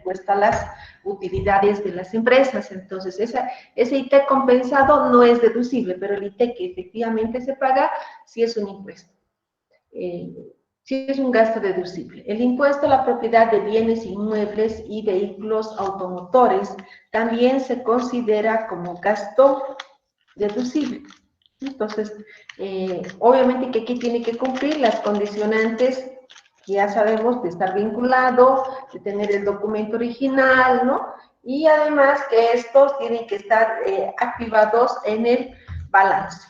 impuesto a las utilidades de las empresas. Entonces, ese IT compensado no es deducible, pero el IT que efectivamente se paga sí es un impuesto. Sí es un gasto deducible. El impuesto a la propiedad de bienes inmuebles y vehículos automotores también se considera como gasto deducible. Entonces, obviamente que aquí tiene que cumplir las condicionantes que ya sabemos de estar vinculado, de tener el documento original, ¿no? Y además que estos tienen que estar activados en el balance.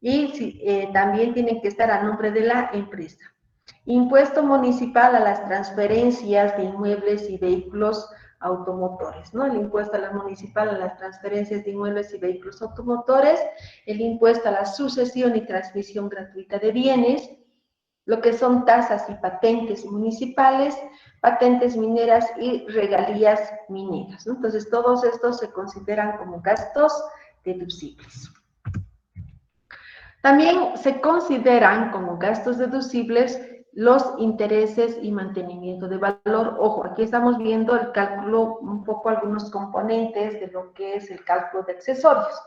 Y también tienen que estar a nombre de la empresa. Impuesto municipal a las transferencias de inmuebles y vehículos automotores, ¿no? El impuesto a la municipal a las transferencias de inmuebles y vehículos automotores, el impuesto a la sucesión y transmisión gratuita de bienes, lo que son tasas y patentes municipales, patentes mineras y regalías mineras, ¿no? Entonces, todos estos se consideran como gastos deducibles. También se consideran como gastos deducibles los intereses y mantenimiento de valor. Ojo, aquí estamos viendo el cálculo, un poco algunos componentes de lo que es el cálculo de accesorios.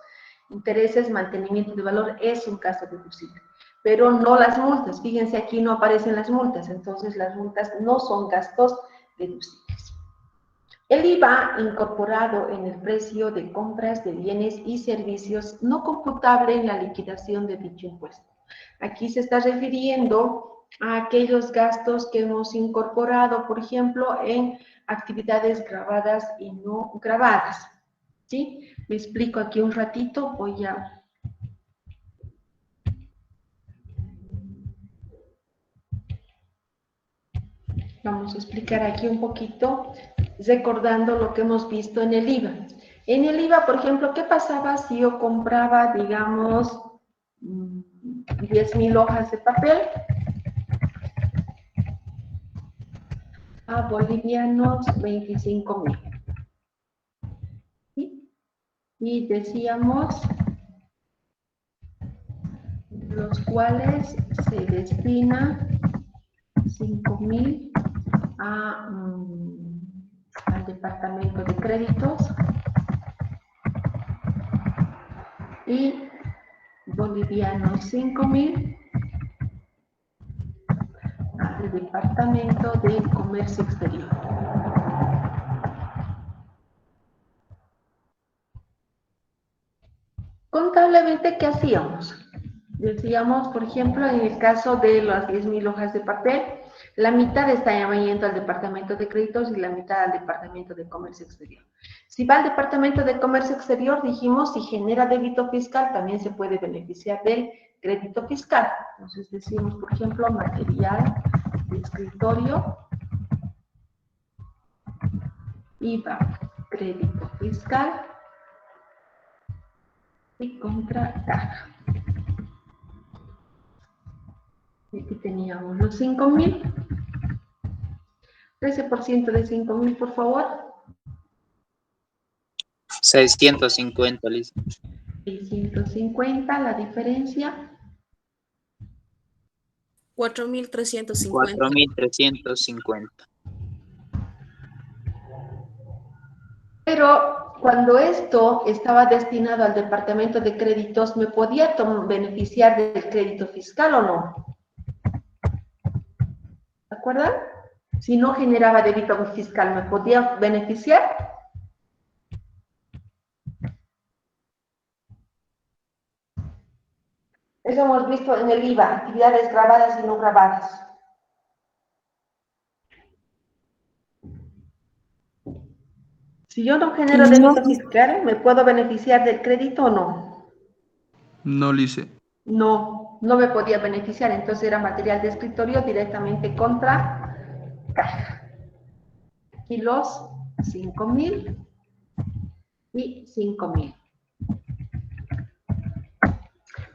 Intereses, mantenimiento de valor es un gasto deducible, pero no las multas. Fíjense, aquí no aparecen las multas, entonces las multas no son gastos deducibles. El IVA incorporado en el precio de compras de bienes y servicios no computable en la liquidación de dicho impuesto. Aquí se está refiriendo a aquellos gastos que hemos incorporado, por ejemplo, en actividades grabadas y no grabadas. ¿Sí? Me explico aquí un ratito, vamos a explicar aquí un poquito, recordando lo que hemos visto en el IVA. En el IVA, por ejemplo, ¿qué pasaba si yo compraba, digamos, 10,000 hojas de papel a bolivianos 25,000? ¿Sí? Y decíamos, los cuales se destina 5,000 al departamento de créditos y bolivianos 5,000 al departamento de comercio exterior. Contablemente, ¿qué hacíamos? Decíamos, por ejemplo, en el caso de las 10,000 hojas de papel, la mitad está yendo al departamento de créditos y la mitad al departamento de comercio exterior. Si va al departamento de comercio exterior, dijimos, si genera débito fiscal, también se puede beneficiar del crédito fiscal. Entonces decimos, por ejemplo, material de escritorio, IVA, crédito fiscal y contra caja. Aquí teníamos los 5,000. 13% de 5,000, por favor. 650, Lisa. 650, la diferencia. 4.350. 4.350. Pero cuando esto estaba destinado al departamento de créditos, ¿me podía beneficiar del crédito fiscal o no? ¿Se acuerdan? Si no generaba débito fiscal, ¿me podía beneficiar? Eso hemos visto en el IVA, actividades grabadas y no grabadas. Si yo no genero débito fiscal, ¿me puedo beneficiar del crédito o no? No, Lice. No, no me podía beneficiar, entonces era material de escritorio directamente contra caja. Aquí los 5,000 y 5,000.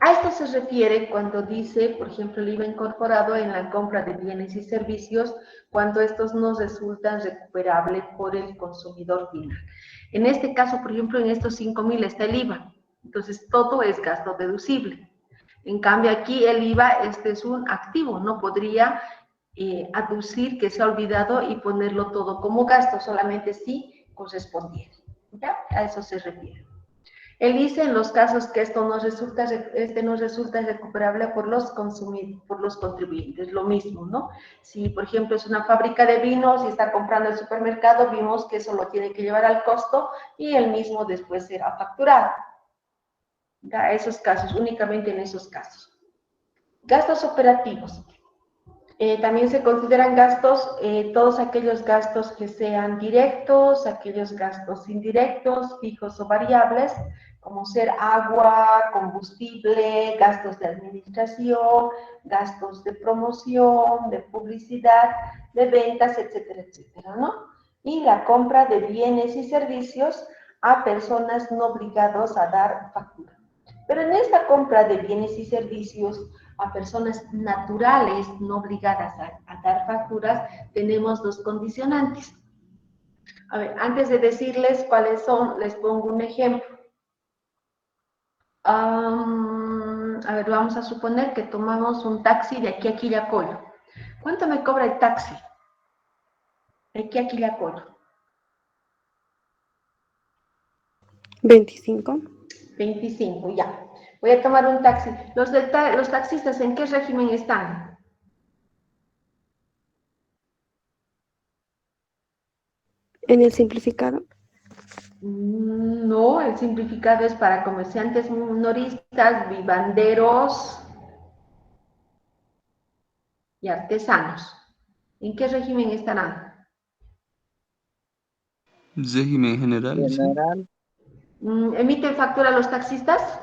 A esto se refiere cuando dice, por ejemplo, el IVA incorporado en la compra de bienes y servicios cuando estos no resultan recuperables por el consumidor final. En este caso, por ejemplo, en estos 5,000 está el IVA, entonces todo es gasto deducible. En cambio, aquí el IVA, este es un activo, no podría aducir que se ha olvidado y ponerlo todo como gasto, solamente si correspondiera. ¿Ya? A eso se refiere. Él dice en los casos que esto no resulta recuperable por los contribuyentes, lo mismo, ¿no? Si, por ejemplo, es una fábrica de vinos y está comprando el supermercado, vimos que eso lo tiene que llevar al costo y él mismo después será facturado. ¿Ya? Esos casos, únicamente en esos casos. Gastos operativos. También se consideran gastos, todos aquellos gastos que sean directos, aquellos gastos indirectos, fijos o variables, como ser agua, combustible, gastos de administración, gastos de promoción, de publicidad, de ventas, etcétera, etcétera, ¿no? Y la compra de bienes y servicios a personas no obligadas a dar factura. Pero en esta compra de bienes y servicios a personas naturales no obligadas a dar facturas, tenemos dos condicionantes. A ver, antes de decirles cuáles son, les pongo un ejemplo. A ver, vamos a suponer que tomamos un taxi de aquí a Quillacollo. ¿Cuánto me cobra el taxi? De aquí a Quillacollo. 25. 25, ya. Voy a tomar un taxi. Los taxistas, ¿en qué régimen están? En el simplificado. No, el simplificado es para comerciantes minoristas, vivanderos y artesanos. ¿En qué régimen estarán? Régimen general, dice. General, ¿Emiten factura los taxistas?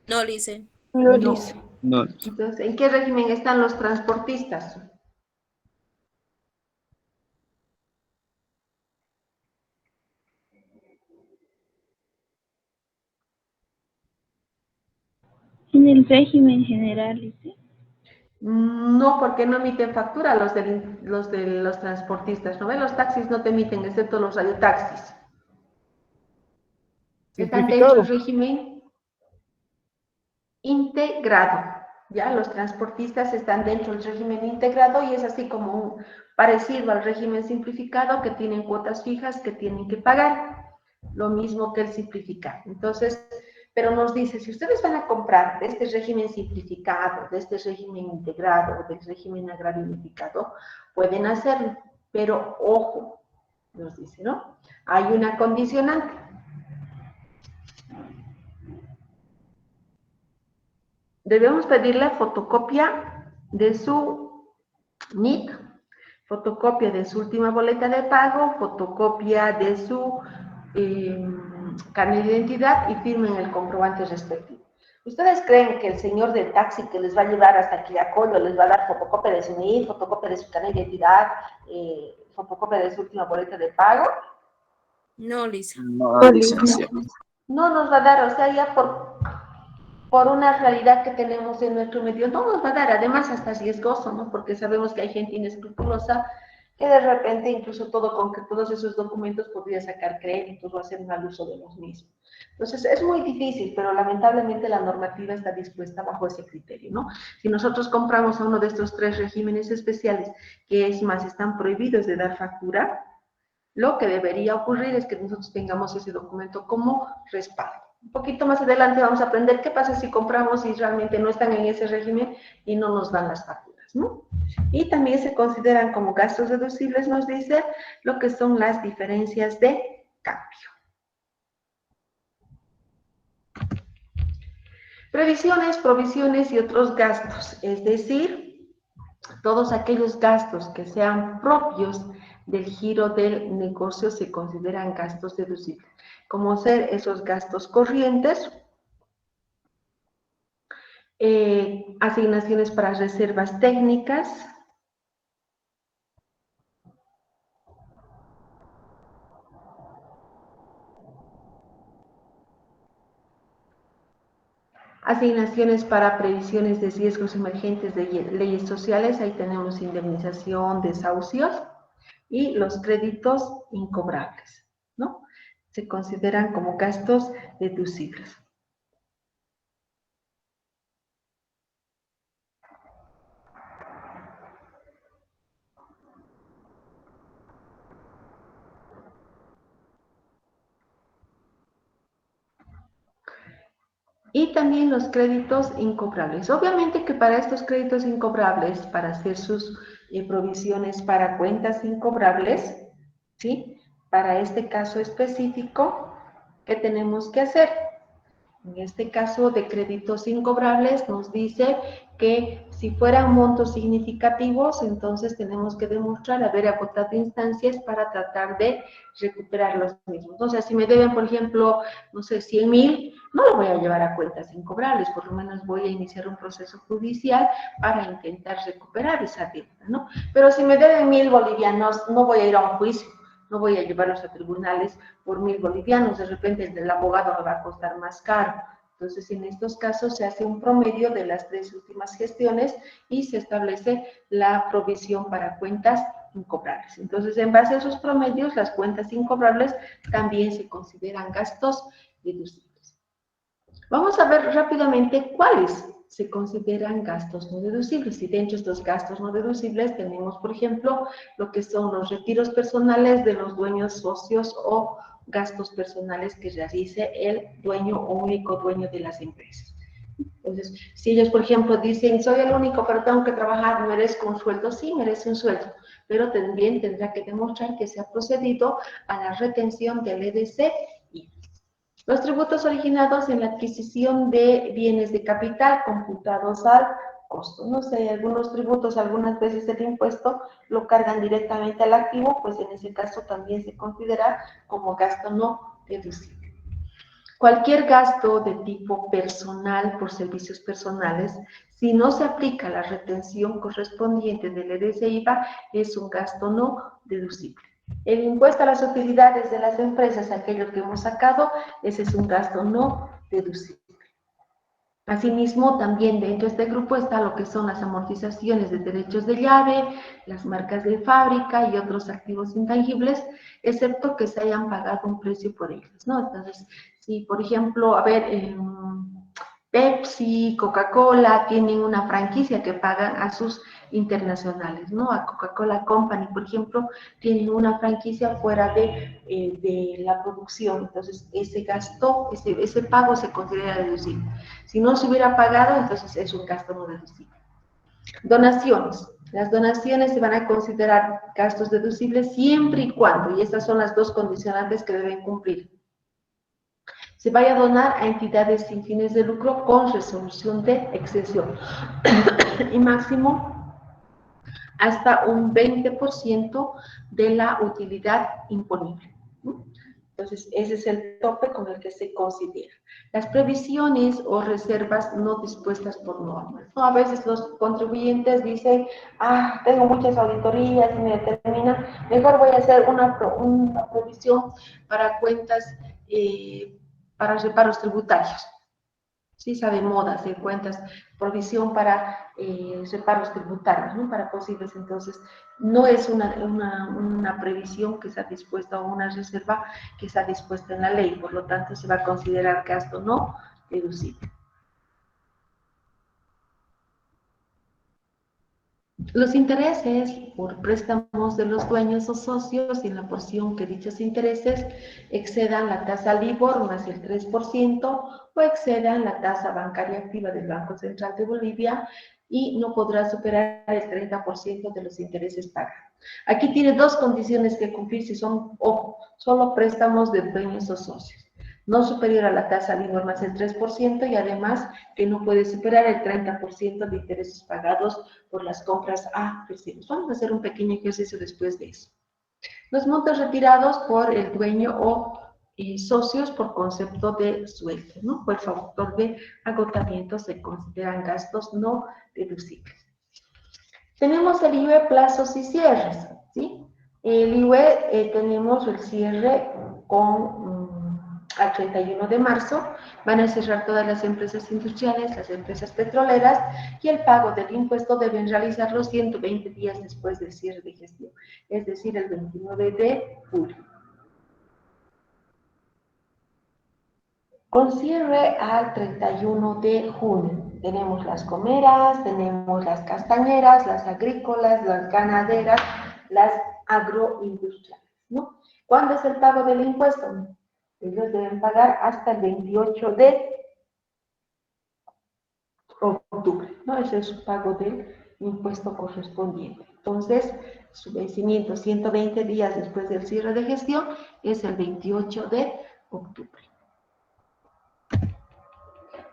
No, Lice. No, No. Liz. No. Entonces, ¿en qué régimen están los transportistas? En el régimen general, dice. No, porque no emiten factura los de los transportistas. ¿No ven? Los taxis no te emiten, excepto los radiotaxis. Están dentro del régimen integrado. Ya, los transportistas están dentro del régimen integrado y es así como parecido al régimen simplificado, que tienen cuotas fijas que tienen que pagar, lo mismo que el simplificado. Entonces, pero nos dice, si ustedes van a comprar de este régimen simplificado, de este régimen integrado, del régimen agrario unificado, pueden hacerlo, pero ojo, nos dice, ¿no? Hay una condicionante. Debemos pedirle fotocopia de su NIC, fotocopia de su última boleta de pago, fotocopia de su carnet de identidad y firmen el comprobante respectivo. ¿Ustedes creen que el señor del taxi que les va a llevar hasta Quillacollo les va a dar fotocopia de su NIC, fotocopia de su carnet de identidad, fotocopia de su última boleta de pago? No, Lice. no, No, Liz. licenciado. No nos va a dar, o sea, ya por una realidad que tenemos en nuestro medio, no nos va a dar, además hasta riesgoso, ¿no? Porque sabemos que hay gente inescrupulosa que de repente incluso todos esos documentos podría sacar créditos o hacer mal uso de los mismos. Entonces es muy difícil, pero lamentablemente la normativa está dispuesta bajo ese criterio, ¿no? Si nosotros compramos a uno de estos tres regímenes especiales, que es más, están prohibidos de dar factura, lo que debería ocurrir es que nosotros tengamos ese documento como respaldo. Un poquito más adelante vamos a aprender qué pasa si compramos y realmente no están en ese régimen y no nos dan las facturas, ¿no? Y también se consideran como gastos deducibles, nos dice, lo que son las diferencias de cambio. Previsiones, provisiones y otros gastos, es decir, todos aquellos gastos que sean propios del giro del negocio se consideran gastos deducibles, como ser esos gastos corrientes, asignaciones para reservas técnicas, asignaciones para previsiones de riesgos emergentes de leyes sociales, ahí tenemos indemnización, desahucios, y los créditos incobrables, ¿no? Se consideran como gastos deducibles. Y también los créditos incobrables. Obviamente que para estos créditos incobrables, para hacer sus provisiones para cuentas incobrables, ¿sí? Para este caso específico, ¿qué tenemos que hacer? En este caso de créditos incobrables nos dice que si fueran montos significativos, entonces tenemos que demostrar haber agotado instancias para tratar de recuperar los mismos. O sea, si me deben, por ejemplo, no sé, 100.000, no lo voy a llevar a cuentas incobrables, por lo menos voy a iniciar un proceso judicial para intentar recuperar esa deuda, ¿no? Pero si me deben 1.000 bolivianos, no voy a ir a un juicio, no voy a llevarlos a tribunales por 1.000 bolivianos, de repente el abogado me va a costar más caro. Entonces, en estos casos se hace un promedio de las 3 últimas gestiones y se establece la provisión para cuentas incobrables. Entonces, en base a esos promedios, las cuentas incobrables también se consideran gastos deducibles. Vamos a ver rápidamente cuáles se consideran gastos no deducibles. Y dentro de estos gastos no deducibles tenemos, por ejemplo, lo que son los retiros personales de los dueños socios o gastos personales que realice el dueño o único dueño de las empresas. Entonces, si ellos, por ejemplo, dicen, soy el único, pero tengo que trabajar, merezco un sueldo, sí, merece un sueldo, pero también tendrá que demostrar que se ha procedido a la retención del EDC y los tributos originados en la adquisición de bienes de capital computados al costo. No sé, algunos tributos, algunas veces el impuesto lo cargan directamente al activo, pues en ese caso también se considera como gasto no deducible. Cualquier gasto de tipo personal por servicios personales, si no se aplica la retención correspondiente del EDC-IVA, es un gasto no deducible. El impuesto a las utilidades de las empresas, aquello que hemos sacado, ese es un gasto no deducible. Asimismo, también dentro de este grupo está lo que son las amortizaciones de derechos de llave, las marcas de fábrica y otros activos intangibles, excepto que se hayan pagado un precio por ellos, ¿no? Entonces, si por ejemplo, a ver, Pepsi, Coca-Cola tienen una franquicia que pagan a sus internacionales, ¿no? A Coca-Cola Company, por ejemplo, tienen una franquicia fuera de la producción, entonces ese gasto, ese pago se considera deducible. Si no se hubiera pagado, entonces es un gasto no deducible. Donaciones. Las donaciones se van a considerar gastos deducibles siempre y cuando, y estas son las dos condicionantes que deben cumplir, se vaya a donar a entidades sin fines de lucro con resolución de exención y máximo hasta un 20% de la utilidad imponible. Entonces, ese es el tope con el que se considera. Las previsiones o reservas no dispuestas por normas, ¿no? A veces los contribuyentes dicen, tengo muchas auditorías y me determinan, mejor voy a hacer una provisión para cuentas, para reparos tributarios. Sí, sabe modas de cuentas, provisión para reparos tributarios, ¿no? Para posibles, entonces, no es una previsión que está dispuesta o una reserva que está dispuesta en la ley, por lo tanto, se va a considerar gasto no deducible. Los intereses por préstamos de los dueños o socios y en la porción que dichos intereses excedan la tasa LIBOR más el 3% o excedan la tasa bancaria activa del Banco Central de Bolivia y no podrá superar el 30% de los intereses pagados. Aquí tiene dos condiciones que cumplir si son, ojo, solo préstamos de dueños o socios. No superior a la tasa LIBOR más el 3% y además que no puede superar el 30% de intereses pagados por las compras a terceros. Vamos a hacer un pequeño ejercicio después de eso. Los montos retirados por el dueño o socios por concepto de sueldo, ¿no? Por factor de agotamiento se consideran gastos no deducibles. Tenemos el IVE, plazos y cierres, ¿sí? El IVE tenemos el cierre al 31 de marzo, van a cerrar todas las empresas industriales, las empresas petroleras, y el pago del impuesto deben realizarlo 120 días después del cierre de gestión, es decir, el 29 de julio. Con cierre al 31 de junio, tenemos las comeras, tenemos las castañeras, las agrícolas, las ganaderas, las agroindustriales, ¿no? ¿Cuándo es el pago del impuesto? Ellos deben pagar hasta el 28 de ¿no? Ese es su pago del impuesto correspondiente. Entonces, su vencimiento 120 días después del cierre de gestión es el 28 de octubre.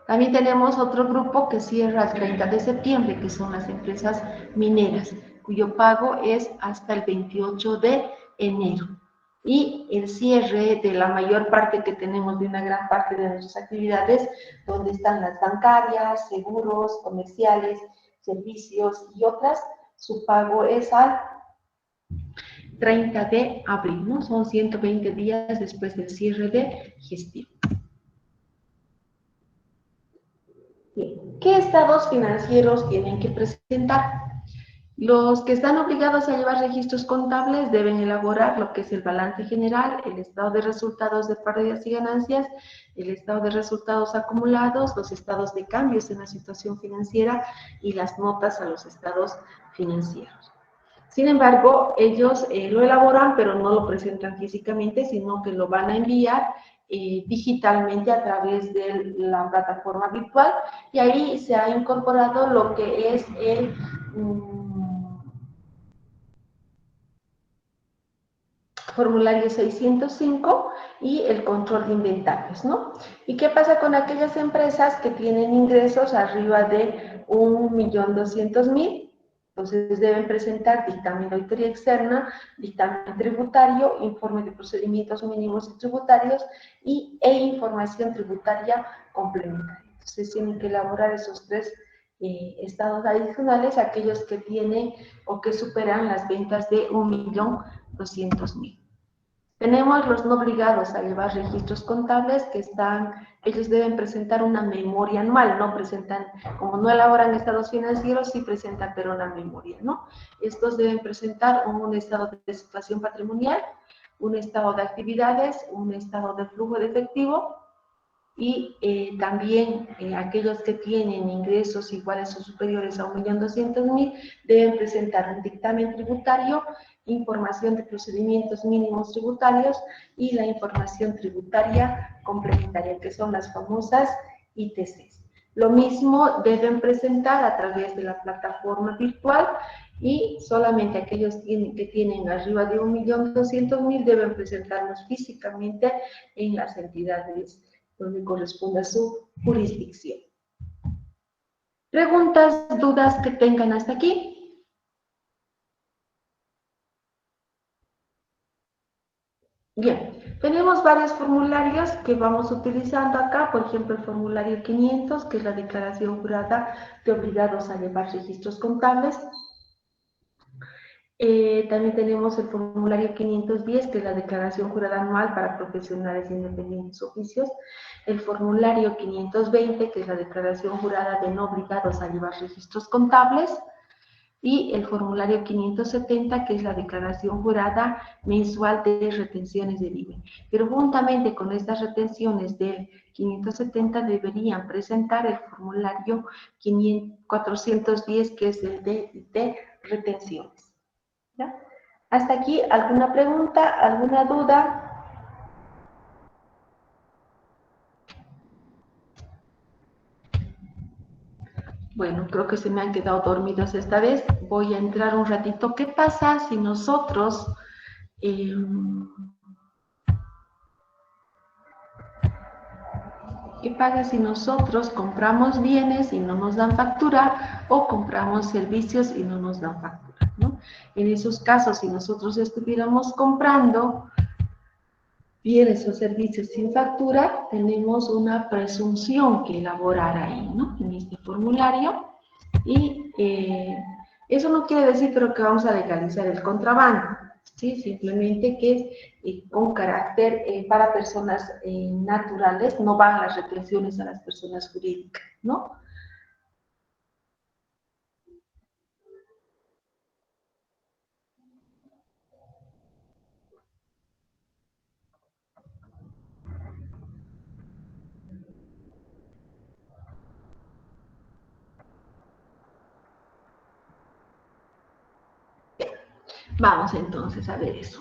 También tenemos otro grupo que cierra el 30 de septiembre, que son las empresas mineras, cuyo pago es hasta el 28 de enero. Y el cierre de la mayor parte que tenemos de una gran parte de nuestras actividades, donde están las bancarias, seguros, comerciales, servicios y otras, su pago es al 30 de abril, ¿no? Son 120 días después del cierre de gestión. Bien. ¿Qué estados financieros tienen que presentar? Los que están obligados a llevar registros contables deben elaborar lo que es el balance general, el estado de resultados de pérdidas y ganancias, el estado de resultados acumulados, los estados de cambios en la situación financiera y las notas a los estados financieros. Sin embargo, ellos lo elaboran, pero no lo presentan físicamente, sino que lo van a enviar digitalmente a través de la plataforma virtual, y ahí se ha incorporado lo que es el formulario 605 y el control de inventarios, ¿no? ¿Y qué pasa con aquellas empresas que tienen ingresos arriba de 1.200.000? Entonces deben presentar dictamen de auditoría externa, dictamen tributario, informe de procedimientos mínimos y tributarios e información tributaria complementaria. Entonces tienen que elaborar esos tres estados adicionales, aquellos que tienen o que superan las ventas de 1.200.000. Tenemos los no obligados a llevar registros contables, que ellos deben presentar una memoria anual, no presentan, como no elaboran estados financieros, sí presentan pero una memoria, ¿no? Estos deben presentar un estado de situación patrimonial, un estado de actividades, un estado de flujo de efectivo, y también aquellos que tienen ingresos iguales o superiores a 1.200.000 deben presentar un dictamen tributario, información de procedimientos mínimos tributarios y la información tributaria complementaria, que son las famosas ITCs. Lo mismo deben presentar a través de la plataforma virtual, y solamente aquellos que tienen arriba de 1.200.000 deben presentarlos físicamente en las entidades donde corresponda a su jurisdicción. ¿Preguntas, dudas que tengan hasta aquí? Bien, tenemos varios formularios que vamos utilizando acá, por ejemplo el formulario 500, que es la declaración jurada de obligados a llevar registros contables. También tenemos el formulario 510, que es la declaración jurada anual para profesionales independientes oficios. El formulario 520, que es la declaración jurada de no obligados a llevar registros contables. Y el formulario 570, que es la declaración jurada mensual de retenciones del IVA. Pero juntamente con estas retenciones del 570 deberían presentar el formulario 410, que es el de retenciones. ¿Ya? Hasta aquí, ¿alguna pregunta, alguna duda? Bueno, creo que se me han quedado dormidos esta vez. Voy a entrar un ratito. ¿Qué pasa si nosotros ¿qué pasa si nosotros compramos bienes y no nos dan factura, o compramos servicios y no nos dan factura, ¿no? En esos casos, si nosotros estuviéramos comprando bienes o servicios sin factura, tenemos una presunción que elaborar ahí, ¿no? En este formulario. Y eso no quiere decir, pero que vamos a legalizar el contrabando, ¿sí? Simplemente que es con carácter para personas naturales, no van las retenciones a las personas jurídicas, ¿no? Vamos entonces a ver eso.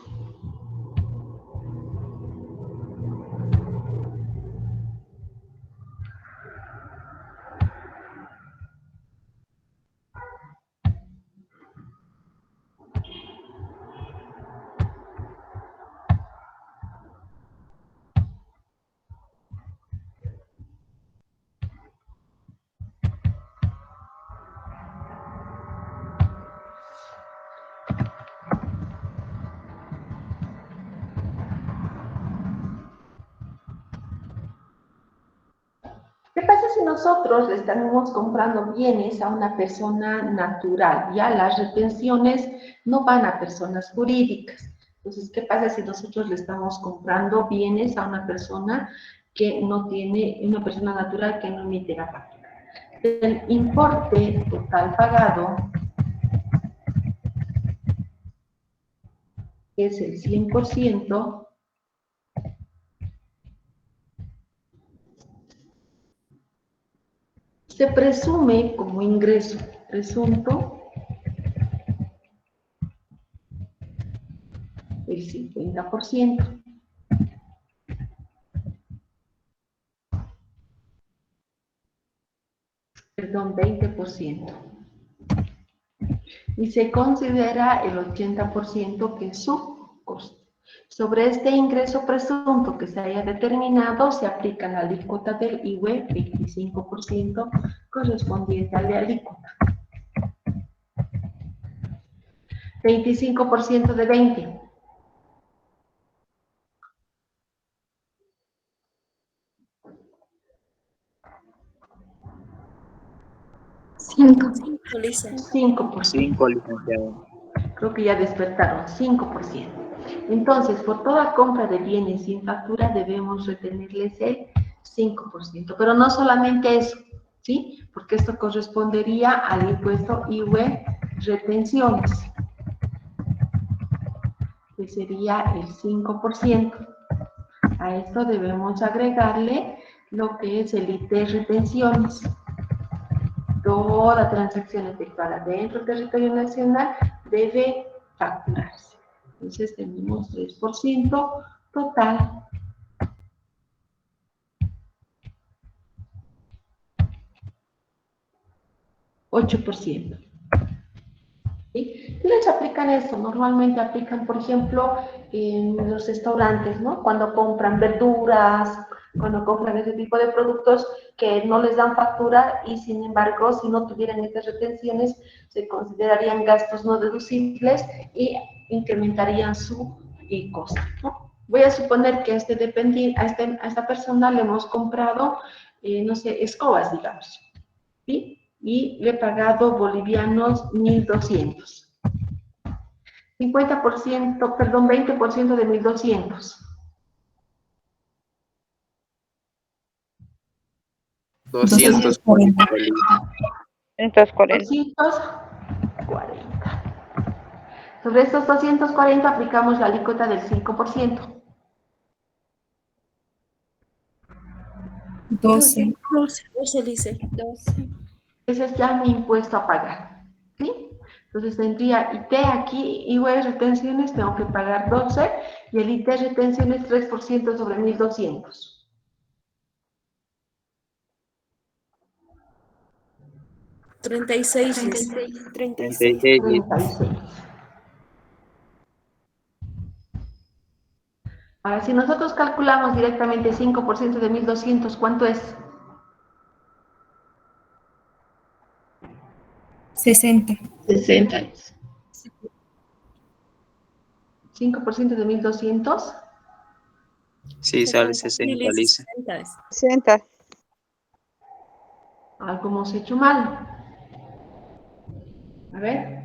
¿Qué pasa si nosotros le estamos comprando bienes a una persona natural? Ya las retenciones no van a personas jurídicas. Entonces, ¿qué pasa si nosotros le estamos comprando bienes a una persona que no tiene, una persona natural que no emite la factura? El importe total pagado es el 100%. Se presume como ingreso presunto el 50%. Perdón, 20%. Y se considera el 80% que es su costo. Sobre este ingreso presunto que se haya determinado, se aplica la alícuota del IVA, 25% correspondiente a la alícuota. 25% de 20. Cinco, Lisa. 5%. 5, licenciado. Creo que ya despertaron, 5%. Entonces, por toda compra de bienes sin factura debemos retenerles el 5%. Pero no solamente eso, ¿sí? Porque esto correspondería al impuesto IVA retenciones, que sería el 5%. A esto debemos agregarle lo que es el IT retenciones. Toda transacción efectuada dentro del territorio nacional debe facturarse. Entonces tenemos 3% total. $8%. ¿Sí? ¿Quiénes aplican esto? Normalmente aplican, por ejemplo, en los restaurantes, ¿no? Cuando compran verduras, cuando compran ese tipo de productos que no les dan factura y, sin embargo, si no tuvieran estas retenciones, se considerarían gastos no deducibles y incrementarían su costo, ¿no? Voy a suponer que a esta persona le hemos comprado, no sé, escobas, digamos, ¿sí? Y le he pagado bolivianos 1.200. 50%, perdón, 20% de 1.200. 240. 240. Sobre estos 240 aplicamos la alícuota del 5%. 12, Lisa. 12. Ese es ya mi impuesto a pagar, ¿sí? Entonces tendría IT aquí, IVA de retenciones, tengo que pagar 12, y el IT de retenciones 3% sobre 1.200. 36, Lisa. 36. 36. Ahora, si nosotros calculamos directamente 5% de 1.200, ¿cuánto es? 60. 5% de 1.200. Sí, sale 60, Lisa. 60. Algo hemos hecho mal. A ver.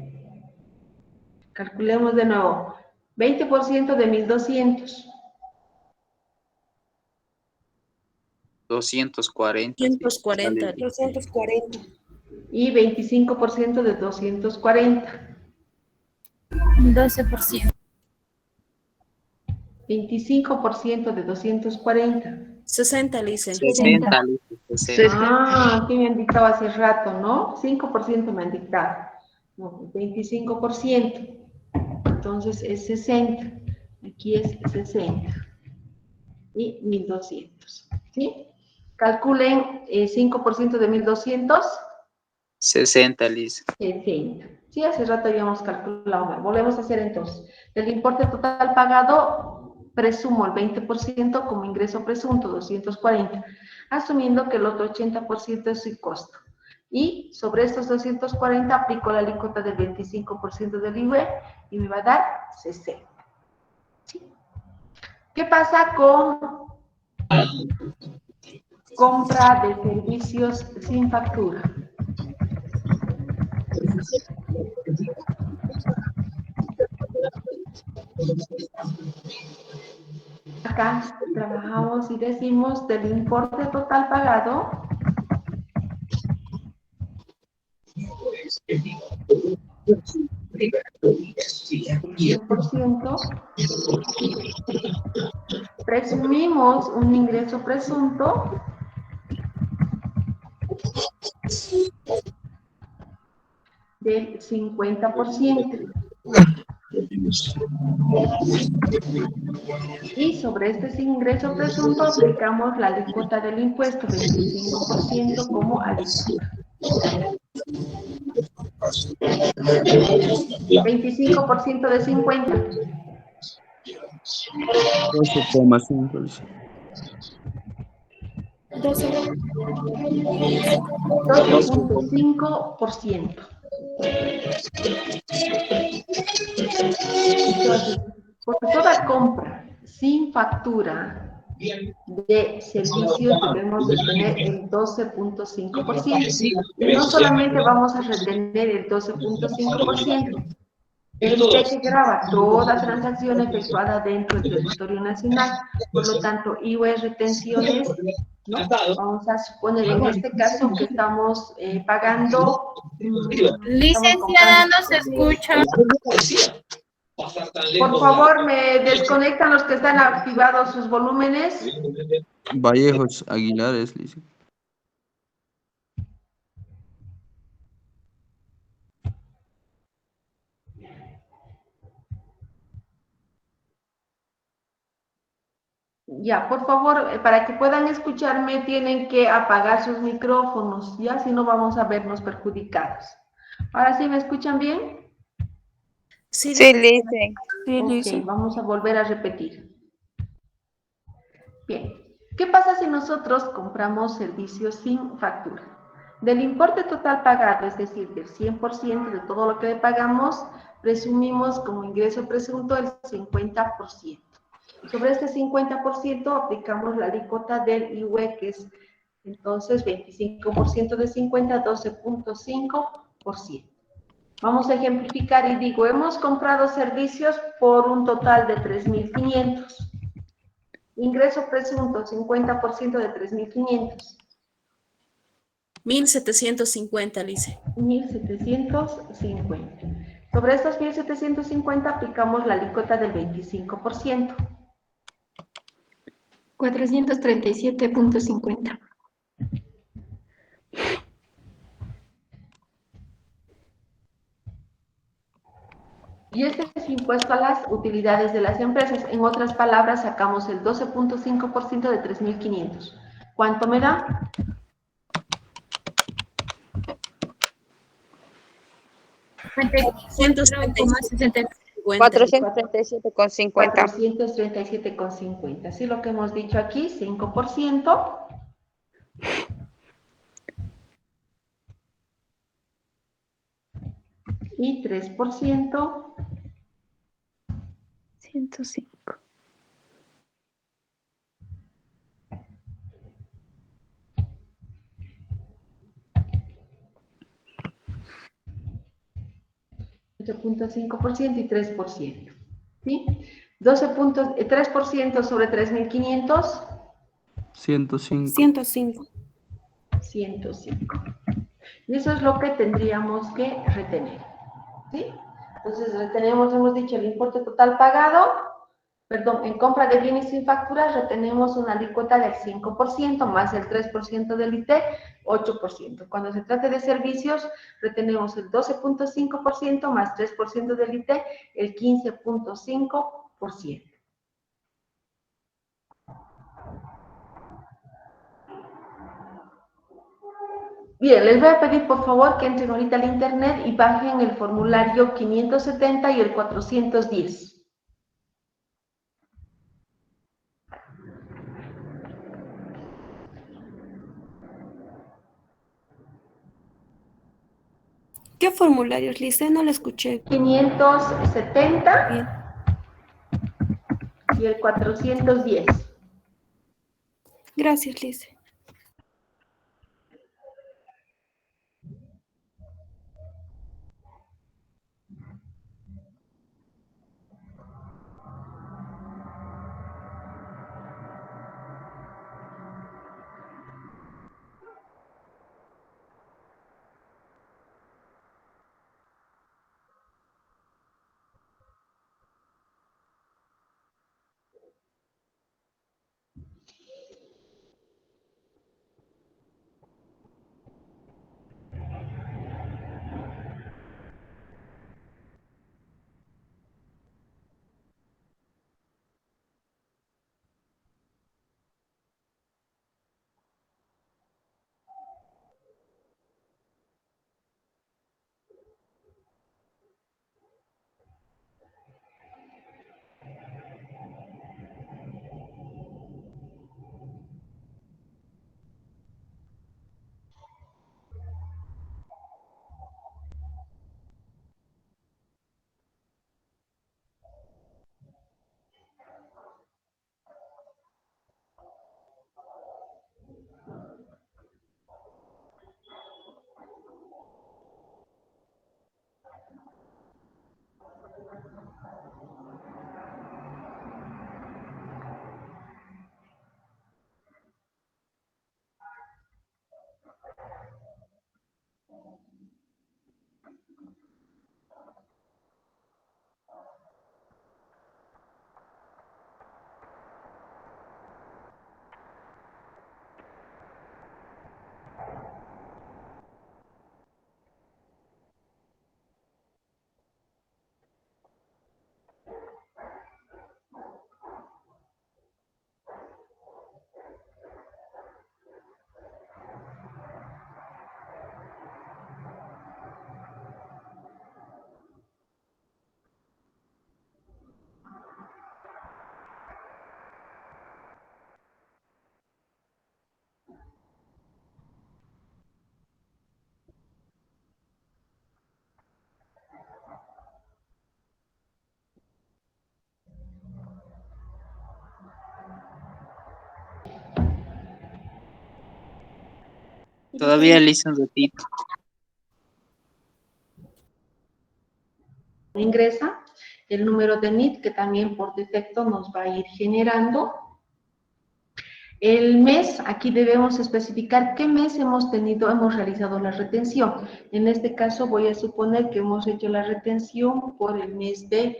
Calculemos de nuevo. 20% de 1.200. 240. 240. 240. Y 25% de 240. 12%. 25% de 240. 60, Lisa. 60, Lisa. 60. Ah, aquí me han dictado hace rato, ¿no? 5% me han dictado. No, 25%. Entonces es 60. Aquí es 60. Y 1.200. ¿Sí? Calculen 5% de 1.200. 60, Lisa. 60. Sí, hace rato habíamos calculado. Volvemos a hacer entonces. Del importe total pagado, presumo el 20% como ingreso presunto, 240, asumiendo que el otro 80% es su costo. Y sobre estos 240 aplico la alícuota del 25% del IVA y me va a dar 60. ¿Sí? ¿Qué pasa con compra de servicios sin factura. Acá trabajamos y decimos del importe total pagado, %, presumimos un ingreso presunto del 50%. Y sobre este ingreso presunto aplicamos la alícuota del impuesto, 25% como alícuota. 25% de 50. 12,5, dice. 12.5%. Entonces, por toda compra sin factura de servicios debemos de tener el 12.5%. Y no solamente vamos a retener el 12.5%, el ITE que grava toda transacción efectuada dentro del territorio nacional. Por lo tanto, IVA retenciones, ¿no? Vamos a suponer en este caso que estamos pagando... Licenciada, no se escucha. Por favor, me desconectan los que están activados sus volúmenes. Vallejos Aguilares, dice. Ya, por favor, para que puedan escucharme, tienen que apagar sus micrófonos, ya, si no vamos a vernos perjudicados. ¿Ahora sí me escuchan bien? Sí, Sí, Lice. Ok, vamos a volver a repetir. Bien, ¿qué pasa si nosotros compramos servicios sin factura? Del importe total pagado, es decir, del 100% de todo lo que le pagamos, presumimos como ingreso presunto el 50%. Sobre este 50% aplicamos la alícuota del IUE, que es entonces 25% de 50, 12.5%. Vamos a ejemplificar y digo, hemos comprado servicios por un total de 3.500. Ingreso presunto, 50% de 3.500. 1.750, Lice. 1.750. Sobre estos 1.750 aplicamos la alícuota del 25%. 437.50. Y este es impuesto a las utilidades de las empresas. En otras palabras, sacamos el 12.5% de 3.500. ¿Cuánto me da? 437,50. 437,50. Así lo que hemos dicho aquí, 5%. Y 3%. 105. .5% y 3%. ¿Sí? 3% sobre 3.500. 105. 105. 105. Y eso es lo que tendríamos que retener. ¿Sí? Entonces retenemos, hemos dicho, el importe total pagado, perdón, en compra de bienes sin factura retenemos una alícuota del 5% más el 3% del ITE, 8%. Cuando se trate de servicios, retenemos el 12.5% más 3% del ITE, el 15.5%. Bien, les voy a pedir por favor que entren ahorita al internet y bajen el formulario 570 y el 410. ¿Qué formularios, Lice? No lo escuché. 570 Bien. y el 410. Gracias, Lice. Todavía Lisa un ratito. Ingresa el número de NIT, que también por defecto nos va a ir generando. El mes, aquí debemos especificar qué mes hemos realizado la retención. En este caso voy a suponer que hemos hecho la retención por el mes de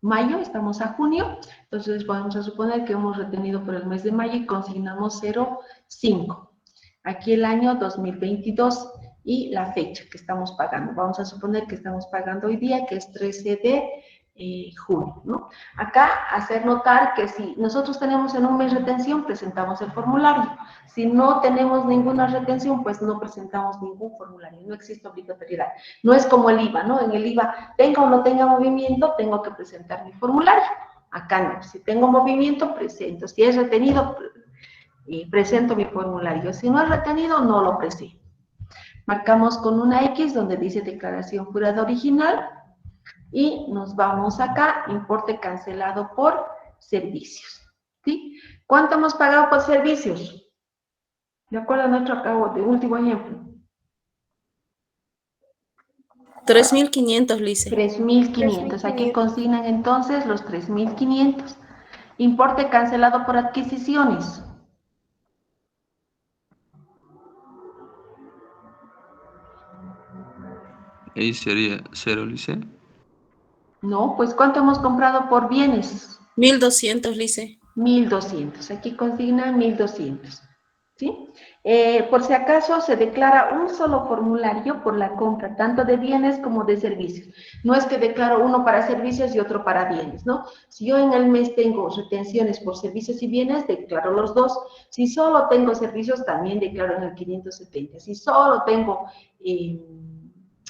mayo, estamos a junio, entonces vamos a suponer que hemos retenido por el mes de mayo y consignamos 0,5. Aquí el año 2022 y la fecha que estamos pagando. Vamos a suponer que estamos pagando hoy día, que es 13 de junio, ¿no? Acá hacer notar que si nosotros tenemos en un mes retención, presentamos el formulario. Si no tenemos ninguna retención, pues no presentamos ningún formulario, no existe obligatoriedad. No es como el IVA, ¿no? En el IVA, tenga o no tenga movimiento, tengo que presentar mi formulario. Acá no, si tengo movimiento, presento. Si es retenido, presento mi formulario. Si no es retenido, no lo presento. Marcamos con una X donde dice declaración jurada original y nos vamos acá, importe cancelado por servicios. ¿Sí? ¿Cuánto hemos pagado por servicios? De acuerdo a nuestro último ejemplo. 3.500, Lice. 3.500. Aquí consignan entonces los 3.500. Importe cancelado por adquisiciones. Ahí sería 0, Lice. No, pues ¿cuánto hemos comprado por bienes? 1.200, Lice. 1.200. Aquí consignan 1.200. ¿Sí? Por si acaso se declara un solo formulario por la compra, tanto de bienes como de servicios. No es que declaro uno para servicios y otro para bienes, ¿no? Si yo en el mes tengo retenciones por servicios y bienes, declaro los dos. Si solo tengo servicios, también declaro en el 570. Si solo tengo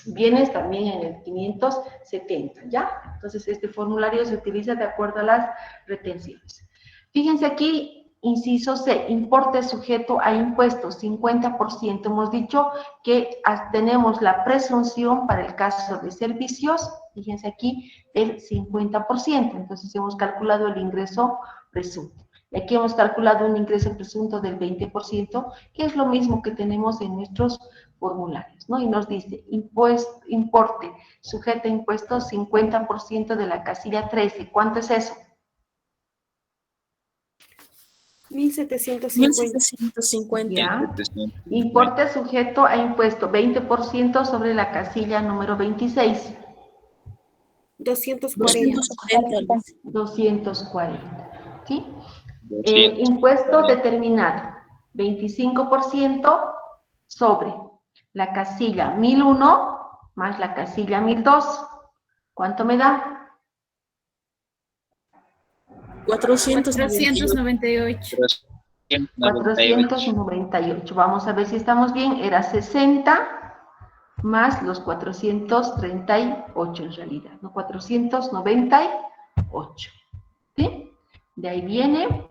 bienes, también en el 570, ¿ya? Entonces, este formulario se utiliza de acuerdo a las retenciones. Fíjense aquí, inciso C, importe sujeto a impuestos, 50%. Hemos dicho que tenemos la presunción para el caso de servicios, fíjense aquí, del 50%. Entonces, hemos calculado el ingreso presunto. Y aquí hemos calculado un ingreso presunto del 20%, que es lo mismo que tenemos en nuestros formularios, ¿no? Y nos dice, importe sujeto a impuestos, 50% de la casilla 13. ¿Cuánto es eso? 1.750. 1.750. Ya. Importe sujeto a impuesto, 20% sobre la casilla número 26. 240. 240. ¿Sí? Impuesto determinado, 25% sobre la casilla 1001 más la casilla 1002. ¿Cuánto me da? 498. 498. Vamos a ver si estamos bien. Era 60 más los 438 en realidad, ¿no? 498. ¿Sí? De ahí viene.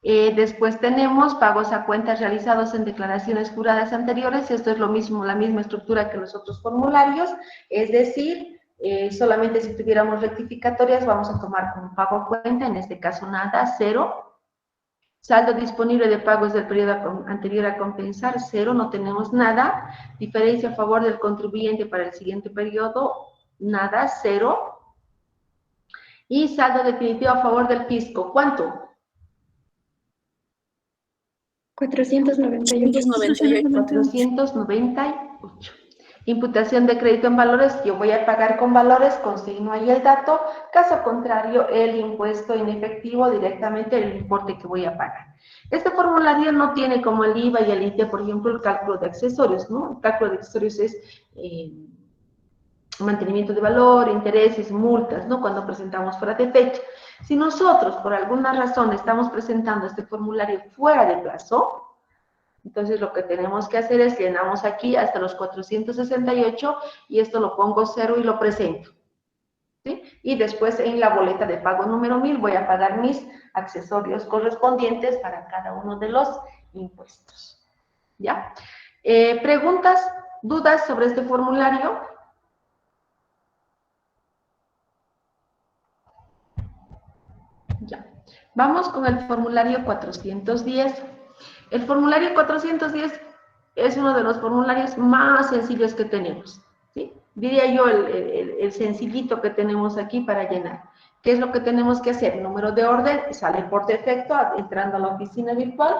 Después tenemos pagos a cuentas realizados en declaraciones juradas anteriores. Esto es lo mismo, la misma estructura que los otros formularios. Es decir, solamente si tuviéramos rectificatorias vamos a tomar como pago a cuenta, en este caso nada, 0. Saldo disponible de pagos del periodo anterior a compensar, 0, no tenemos nada. Diferencia a favor del contribuyente para el siguiente periodo, nada, 0. Y saldo definitivo a favor del fisco, ¿cuánto? 498. 498. Imputación de crédito en valores, yo voy a pagar con valores, consigno ahí el dato, caso contrario, el impuesto en efectivo, directamente el importe que voy a pagar. Este formulario no tiene como el IVA y el ITE, por ejemplo, el cálculo de accesorios, ¿no? El cálculo de accesorios es mantenimiento de valor, intereses, multas, ¿no? Cuando presentamos fuera de fecha. Si nosotros, por alguna razón, estamos presentando este formulario fuera de plazo, entonces lo que tenemos que hacer es llenamos aquí hasta los 468 y esto lo pongo 0 y lo presento. ¿Sí? Y después en la boleta de pago número 1000 voy a pagar mis accesorios correspondientes para cada uno de los impuestos. ¿Ya? ¿Preguntas, dudas sobre este formulario? Ya. Vamos con el formulario 410. El formulario 410 es uno de los formularios más sencillos que tenemos, ¿sí? Diría yo el sencillito que tenemos aquí para llenar. ¿Qué es lo que tenemos que hacer? El número de orden sale por defecto entrando a la oficina virtual.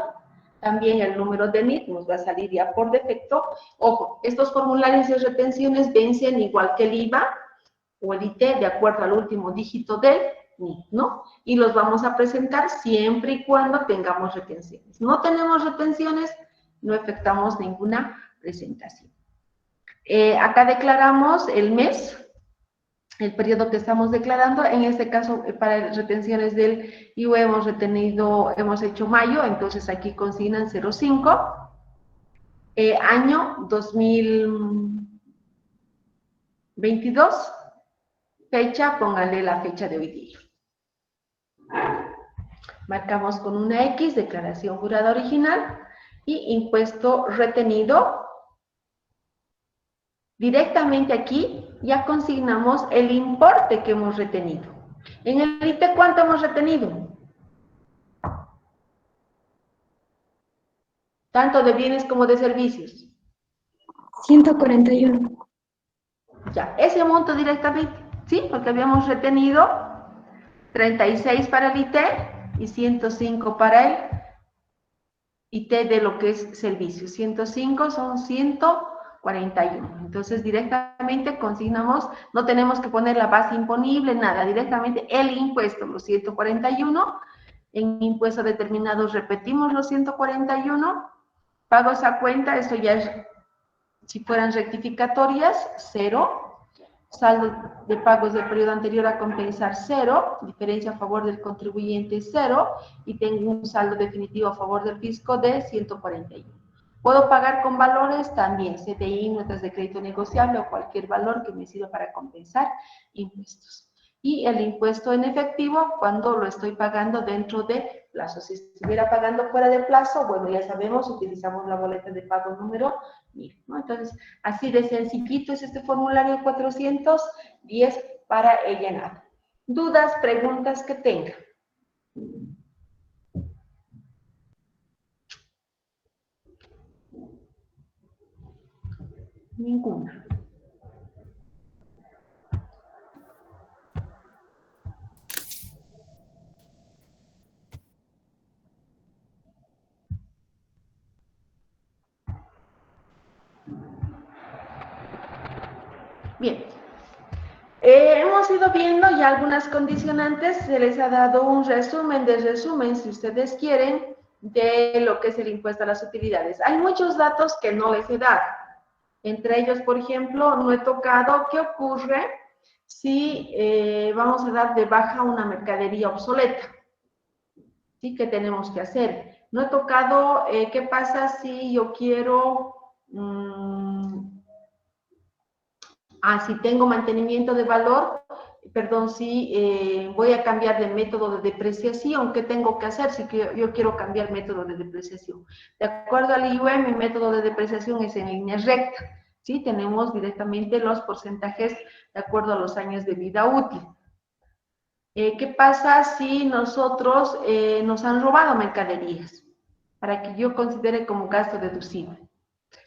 También el número de NIT nos va a salir ya por defecto. Ojo, estos formularios de retenciones vencen igual que el IVA o el IT de acuerdo al último dígito del NIT, ¿no? Y los vamos a presentar siempre y cuando tengamos retenciones. No tenemos retenciones, no efectuamos ninguna presentación. Acá declaramos el mes, el periodo que estamos declarando. En este caso, para retenciones del IVA hemos hecho mayo, entonces aquí consignan 05. Año 2022, fecha, pónganle la fecha de hoy día. Marcamos con una X, declaración jurada original, y impuesto retenido. Directamente aquí ya consignamos el importe que hemos retenido. En el IT, ¿cuánto hemos retenido? Tanto de bienes como de servicios. 141. Ya, ese monto directamente, ¿sí? Porque habíamos retenido 36 para el IT y 105 para el IT de lo que es servicio. 105 son 141. Entonces, directamente consignamos, no tenemos que poner la base imponible, nada, directamente el impuesto, los 141. En impuestos determinados repetimos los 141. Pagos a cuenta, esto ya es, si fueran rectificatorias, 0. Saldo de pagos del periodo anterior a compensar, 0. Diferencia a favor del contribuyente, 0. Y tengo un saldo definitivo a favor del fisco de 141. ¿Puedo pagar con valores? También, CDI, notas de crédito negociable o cualquier valor que me sirva para compensar impuestos. Y el impuesto en efectivo, cuando lo estoy pagando dentro de plazo. Si estuviera pagando fuera de plazo, bueno, ya sabemos, utilizamos la boleta de pago número 1000, ¿no? Entonces, así de sencillito es este formulario 410 para el llenado. ¿Dudas, preguntas que tengan? Ninguna. Bien. Hemos ido viendo ya algunas condicionantes, se les ha dado un resumen de resumen, si ustedes quieren, de lo que es el impuesto a las utilidades. Hay muchos datos que no les he dado. Entre ellos, por ejemplo, no he tocado qué ocurre si vamos a dar de baja una mercadería obsoleta. ¿Sí? ¿Qué tenemos que hacer? No he tocado qué pasa si yo quiero... si tengo mantenimiento de valor, perdón, si voy a cambiar de método de depreciación, ¿qué tengo que hacer si yo quiero cambiar método de depreciación? De acuerdo al IUE, mi método de depreciación es en línea recta, ¿sí? Tenemos directamente los porcentajes de acuerdo a los años de vida útil. ¿Qué pasa si nosotros nos han robado mercaderías? Para que yo considere como gasto deducible.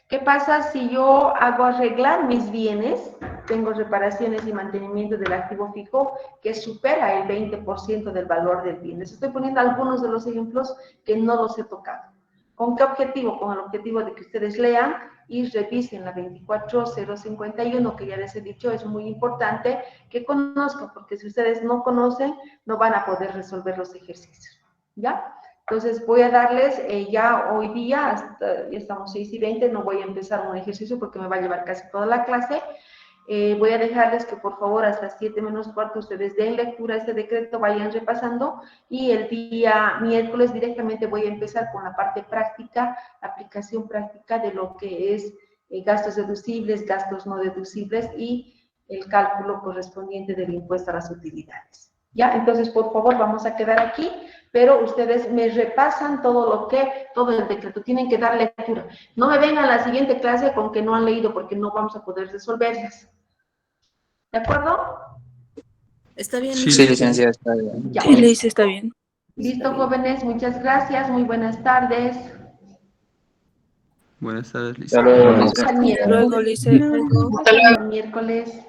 ¿Qué pasa si yo hago arreglar mis bienes? Tengo reparaciones y mantenimiento del activo fijo que supera el 20% del valor del bien. Les estoy poniendo algunos de los ejemplos que no los he tocado. ¿Con qué objetivo? Con el objetivo de que ustedes lean y revisen la 24051, que ya les he dicho, es muy importante que conozcan, porque si ustedes no conocen, no van a poder resolver los ejercicios, ¿ya? Entonces voy a darles ya hoy día, hasta ya estamos 6:20, no voy a empezar un ejercicio porque me va a llevar casi toda la clase. Voy a dejarles que por favor hasta 7:15 ustedes den lectura a este decreto, vayan repasando, y el día miércoles directamente voy a empezar con la parte práctica, aplicación práctica de lo que es gastos deducibles, gastos no deducibles y el cálculo correspondiente del impuesto a las utilidades. ¿Ya? Entonces, por favor, vamos a quedar aquí, pero ustedes me repasan todo el decreto, tienen que dar lectura. No me vengan a la siguiente clase con que no han leído, porque no vamos a poder resolverlas. ¿De acuerdo? Está bien. Sí, licenciada, está bien. Ya. Sí, le dice, está bien. Listo, jóvenes, muchas gracias, muy buenas tardes. Buenas tardes, Lice. Hasta luego, Lice. Hasta el miércoles. Luego, Lice. Hasta el miércoles.